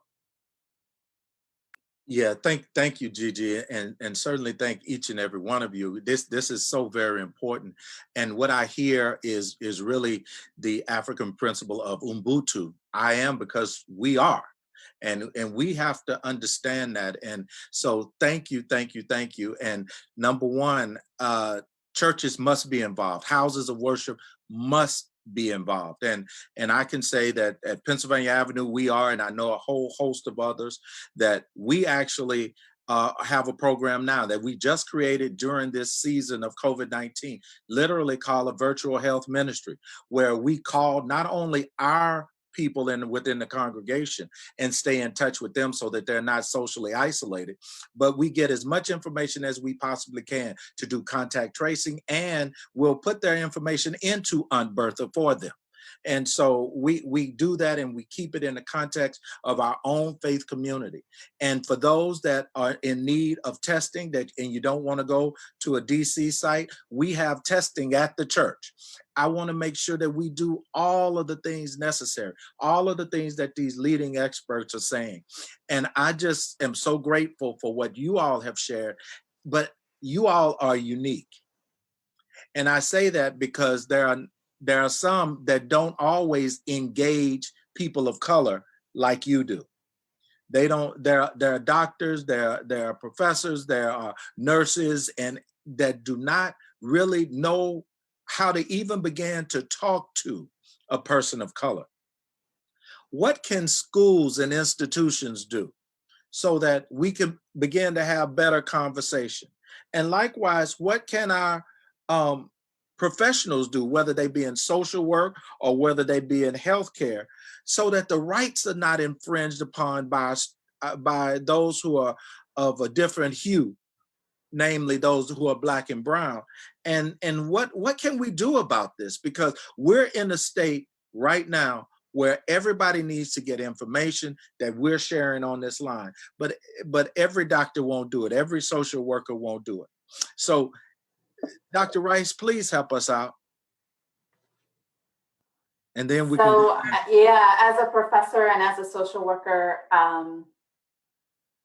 Yeah, thank you, Gigi, and certainly thank each and every one of you. This is so very important, and what I hear is really the African principle of Ubuntu. I am because we are, and we have to understand that. And so, thank you. And number one, churches must be involved. Houses of worship must be involved, and I can say that at Pennsylvania Avenue we are, and I know a whole host of others, that we actually have a program now that we just created during this season of COVID-19, literally called a virtual health ministry, where we call not only our people within the congregation and stay in touch with them so that they're not socially isolated, but we get as much information as we possibly can to do contact tracing, and we'll put their information into Aunt Bertha for them. And so we do that, and we keep it in the context of our own faith community. And for those that are in need of testing, and you don't want to go to a DC site, we have testing at the church. I want to make sure that we do all of the things necessary, all of the things that these leading experts are saying. And I just am so grateful for what you all have shared, but you all are unique. And I say that because there are some that don't always engage people of color like you do. They don't. There are doctors, there are professors, there are nurses, and that do not really know how to even begin to talk to a person of color. What can schools and institutions do so that we can begin to have better conversation? And likewise, what can our professionals do, whether they be in social work or whether they be in healthcare, so that the rights are not infringed upon by those who are of a different hue, namely those who are Black and brown? And what can we do about this? Because we're in a state right now where everybody needs to get information that we're sharing on this line, but every doctor won't do it, every social worker won't do it. So Dr. Rice, please help us out. And then we so, can. Yeah, as a professor and as a social worker, I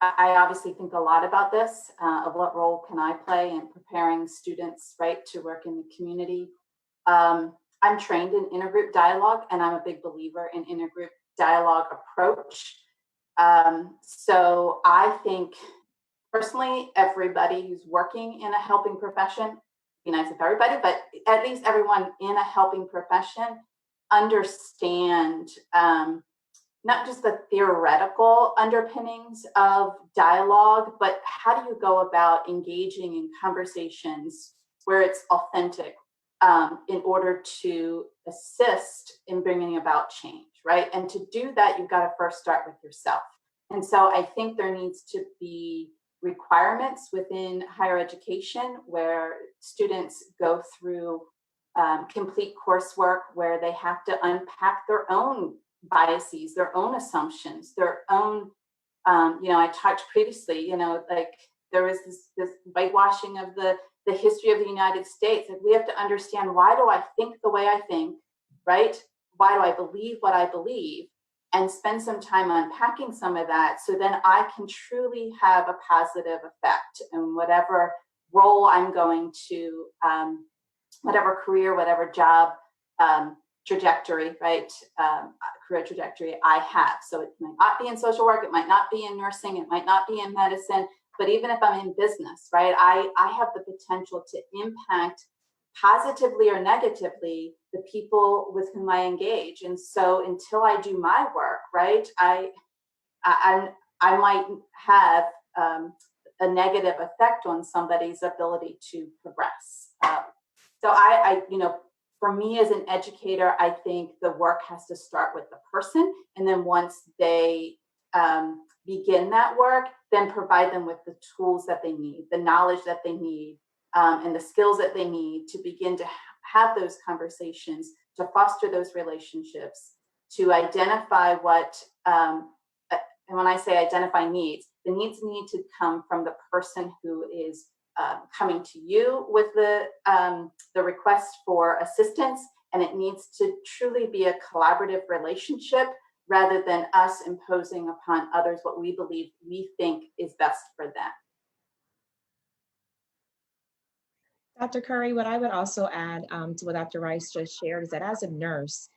obviously think a lot about this, of what role can I play in preparing students, right, to work in the community. I'm trained in intergroup dialogue, and I'm a big believer in intergroup dialogue approach. So I think personally, everybody who's working in a helping profession, be nice if everybody, but at least everyone in a helping profession understand not just the theoretical underpinnings of dialogue, but how do you go about engaging in conversations where it's authentic, in order to assist in bringing about change, right? And to do that, you've got to first start with yourself. And so I think there needs to be requirements within higher education where students go through complete coursework where they have to unpack their own biases, their own assumptions, their own, I talked previously, like there was this whitewashing of the history of the United States. Like we have to understand, why do I think the way I think, right? Why do I believe what I believe? And spend some time unpacking some of that, so then I can truly have a positive effect in whatever role I'm going to, whatever career, whatever job trajectory, right? Career trajectory I have. So it might not be in social work, it might not be in nursing, it might not be in medicine, but even if I'm in business, right, I have the potential to impact positively or negatively the people with whom I engage. And so until I do my work, right, I might have a negative effect on somebody's ability to progress. So for me as an educator, I think the work has to start with the person. And then once they begin that work, then provide them with the tools that they need, the knowledge that they need, and the skills that they need to begin to have those conversations, to foster those relationships, to identify what, and when I say identify needs, the needs need to come from the person who is coming to you with the request for assistance, and it needs to truly be a collaborative relationship rather than us imposing upon others what we believe we think is best for them. Dr. Curry, what I would also add to what Dr. Rice just shared is that as a nurse,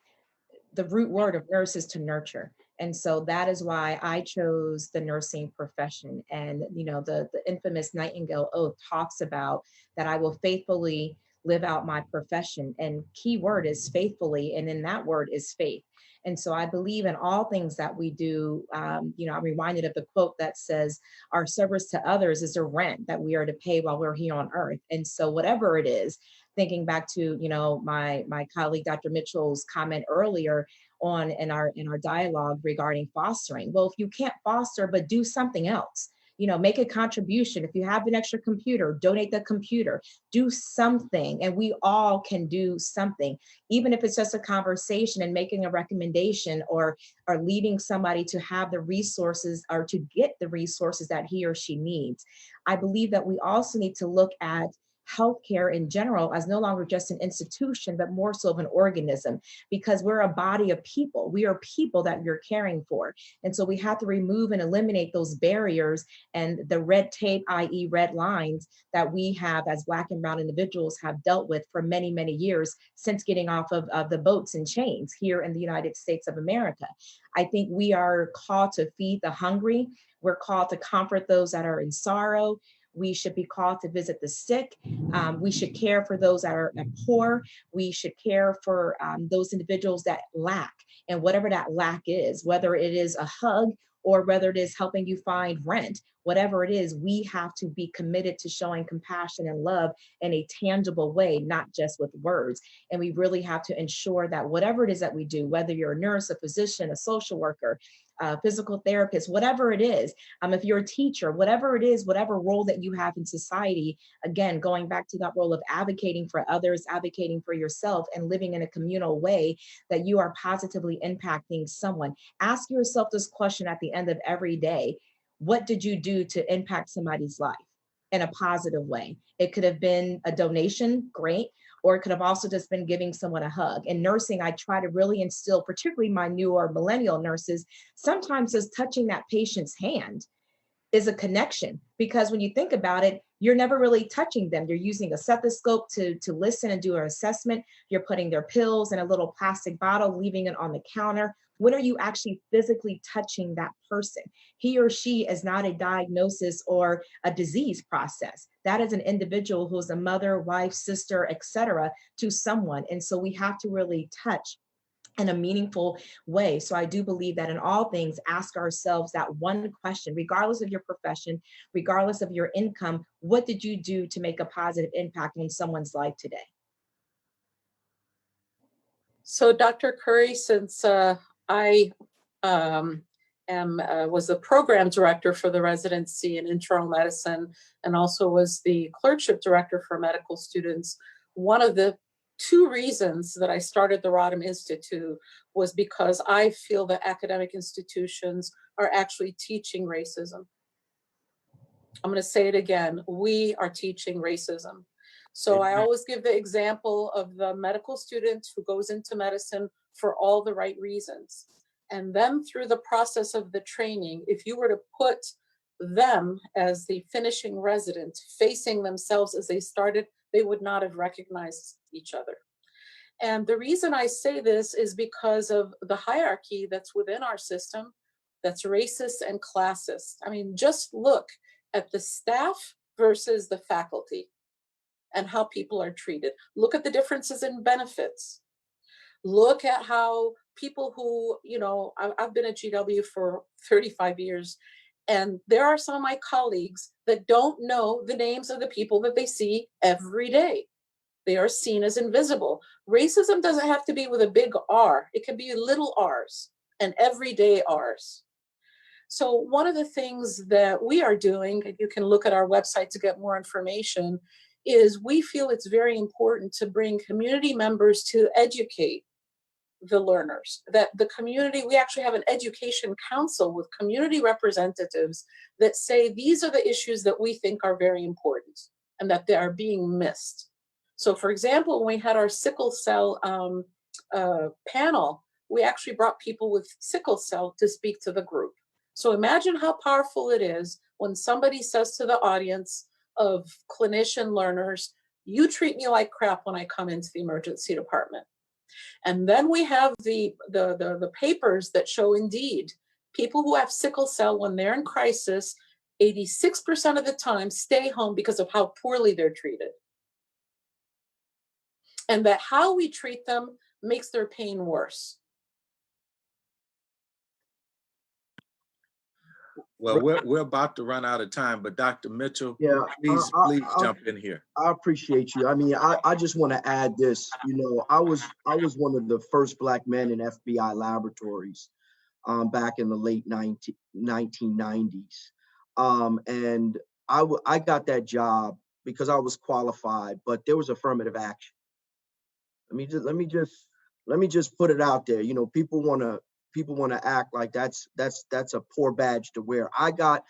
the root word of nurse is to nurture. And so that is why I chose the nursing profession. And, the infamous Nightingale Oath talks about that I will faithfully live out my profession. And key word is faithfully. And in that word is faith. And so I believe in all things that we do. I'm reminded of the quote that says, our service to others is a rent that we are to pay while we're here on earth. And so whatever it is, thinking back to, my colleague, Dr. Mitchell's comment earlier on in our dialogue regarding fostering. Well, if you can't foster, but do something else, make a contribution. If you have an extra computer, donate the computer, do something. And we all can do something, even if it's just a conversation and making a recommendation or leading somebody to have the resources or to get the resources that he or she needs. I believe that we also need to look at healthcare in general as no longer just an institution, but more so of an organism, because we're a body of people. We are people that you're caring for. And so we have to remove and eliminate those barriers and the red tape, i.e. red lines that we have as Black and brown individuals have dealt with for many, many years since getting off of the boats and chains here in the United States of America. I think we are called to feed the hungry. We're called to comfort those that are in sorrow. We should be called to visit the sick. We should care for those that are poor. We should care for those individuals that lack, and whatever that lack is, whether it is a hug or whether it is helping you find rent, whatever it is, we have to be committed to showing compassion and love in a tangible way, not just with words. And we really have to ensure that whatever it is that we do, whether you're a nurse, a physician, a social worker, physical therapist, whatever it is, if you're a teacher, whatever it is, whatever role that you have in society, again, going back to that role of advocating for others, advocating for yourself, and living in a communal way, that you are positively impacting someone. Ask yourself this question at the end of every day: what did you do to impact somebody's life in a positive way? It could have been a donation, great. Or it could have also just been giving someone a hug. In nursing, I try to really instill, particularly my newer millennial nurses, sometimes just touching that patient's hand is a connection, because when you think about it, you're never really touching them. You're using a stethoscope to listen and do an assessment. You're putting their pills in a little plastic bottle, leaving it on the counter. When are you actually physically touching that person? He or she is not a diagnosis or a disease process. That is an individual who is a mother, wife, sister, etc. to someone. And so we have to really touch in a meaningful way. So I do believe that in all things, ask ourselves that one question, regardless of your profession, regardless of your income: what did you do to make a positive impact on someone's life today? So Dr. Curry, since I was the program director for the residency in internal medicine and also was the clerkship director for medical students, one of the two reasons that I started the Rodham Institute was because I feel that academic institutions are actually teaching racism. I'm going to say it again. We are teaching racism. So I always give the example of the medical student who goes into medicine for all the right reasons. And then through the process of the training, if you were to put them as the finishing resident facing themselves as they started, they would not have recognized each other. And the reason I say this is because of the hierarchy that's within our system that's racist and classist. I mean, just look at the staff versus the faculty and how people are treated. Look at the differences in benefits. Look at how people who, you know, I've been at GW for 35 years, and there are some of my colleagues that don't know the names of the people that they see every day. They are seen as invisible. Racism doesn't have to be with a big R. It can be little R's and everyday R's. So one of the things that we are doing, and you can look at our website to get more information, is we feel it's very important to bring community members to educate the learners, that the community, we actually have an education council with community representatives that say these are the issues that we think are very important and that they are being missed. So for example, when we had our sickle cell panel, we actually brought people with sickle cell to speak to the group. So imagine how powerful it is when somebody says to the audience of clinician learners, you treat me like crap when I come into the emergency department. And then we have the papers that show indeed people who have sickle cell when they're in crisis, 86% of the time stay home because of how poorly they're treated. And that how we treat them makes their pain worse. Well, we're about to run out of time, but Dr. Mitchell, Yeah, please jump in here. I appreciate you. I mean, I just want to add this. You know, I was one of the first Black men in FBI laboratories back in the late 1990s, and I got that job because I was qualified, but there was affirmative action. Let me just put it out there. You know, people want to act like that's a poor badge to wear. I got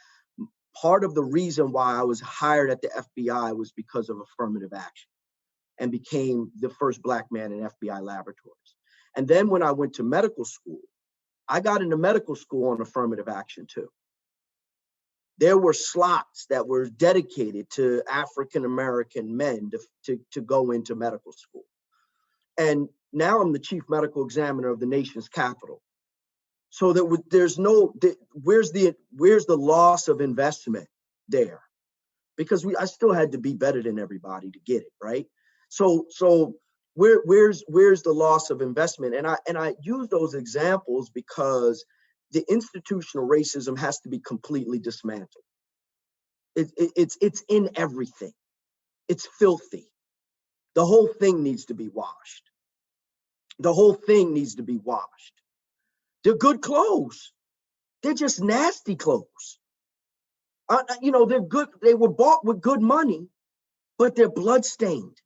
part of the reason why I was hired at the FBI was because of affirmative action, and became the first Black man in FBI laboratories. And then when I went to medical school, I got into medical school on affirmative action too. There were slots that were dedicated to African-American men to go into medical school. And now I'm the chief medical examiner of the nation's capital. So there's no, where's the loss of investment there? Because I still had to be better than everybody to get it, right? So where's the loss of investment? And I use those examples because the institutional racism has to be completely dismantled. It's in everything. It's filthy. The whole thing needs to be washed. The whole thing needs to be washed. They're good clothes. They're just nasty clothes. You know, they're good. They were bought with good money, but they're bloodstained.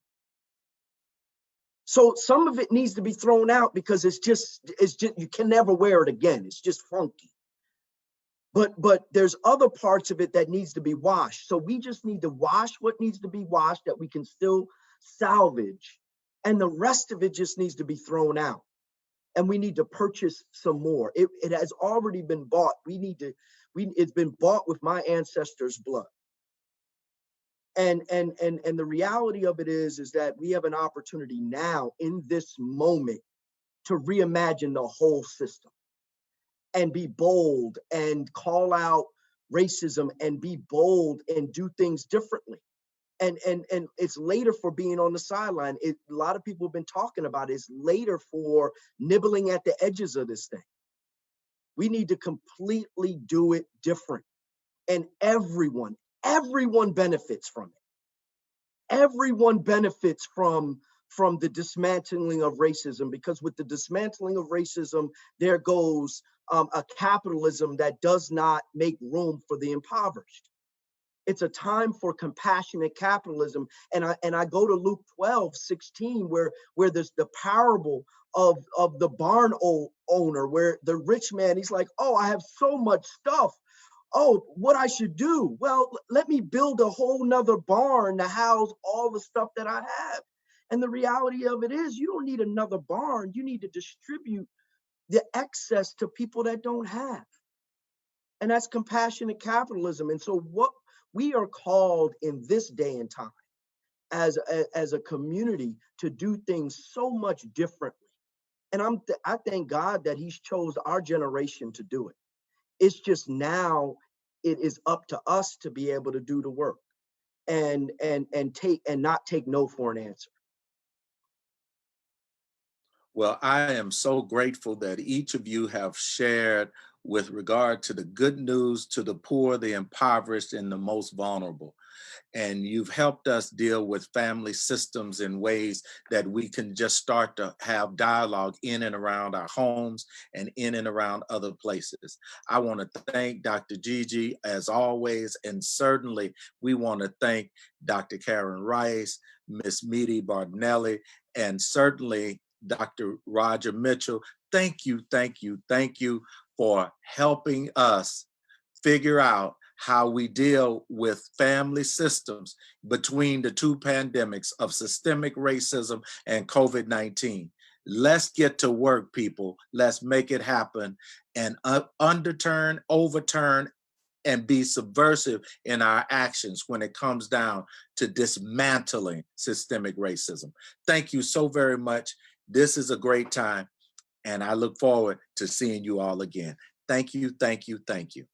So some of it needs to be thrown out because it's just you can never wear it again. It's just funky. But there's other parts of it that needs to be washed. So we just need to wash what needs to be washed that we can still salvage, and the rest of it just needs to be thrown out. And we need to purchase some more. It has already been bought. It's been bought with my ancestors' blood. And the reality of it is that we have an opportunity now in this moment to reimagine the whole system and be bold and call out racism and be bold and do things differently. And it's later for being on the sideline. A lot of people have been talking about it. It's later for nibbling at the edges of this thing. We need to completely do it different. And everyone benefits from it. Everyone benefits from the dismantling of racism, because with the dismantling of racism, there goes a capitalism that does not make room for the impoverished. It's a time for compassionate capitalism. And I go to Luke 12:16, where there's the parable of the barn owner, where the rich man, he's like, oh, I have so much stuff. Oh, what I should do? Well, let me build a whole nother barn to house all the stuff that I have. And the reality of it is, you don't need another barn. You need to distribute the excess to people that don't have. And that's compassionate capitalism. And so what we are called in this day and time as a community to do things so much differently. And I thank God that he's chose our generation to do it. It's just now it is up to us to be able to do the work and not take no for an answer. Well, I am so grateful that each of you have shared with regard to the good news to the poor, the impoverished, and the most vulnerable. And you've helped us deal with family systems in ways that we can just start to have dialogue in and around our homes and in and around other places. I want to thank Dr. Gigi as always, and certainly we want to thank Dr. Karen Rice, Miss Meady Bardinelli, and certainly Dr. Roger Mitchell. Thank you, thank you, thank you for helping us figure out how we deal with family systems between the two pandemics of systemic racism and COVID-19. Let's get to work, people. Let's make it happen and underturn, overturn, and be subversive in our actions when it comes down to dismantling systemic racism. Thank you so very much. This is a great time, and I look forward to seeing you all again. Thank you, thank you, thank you.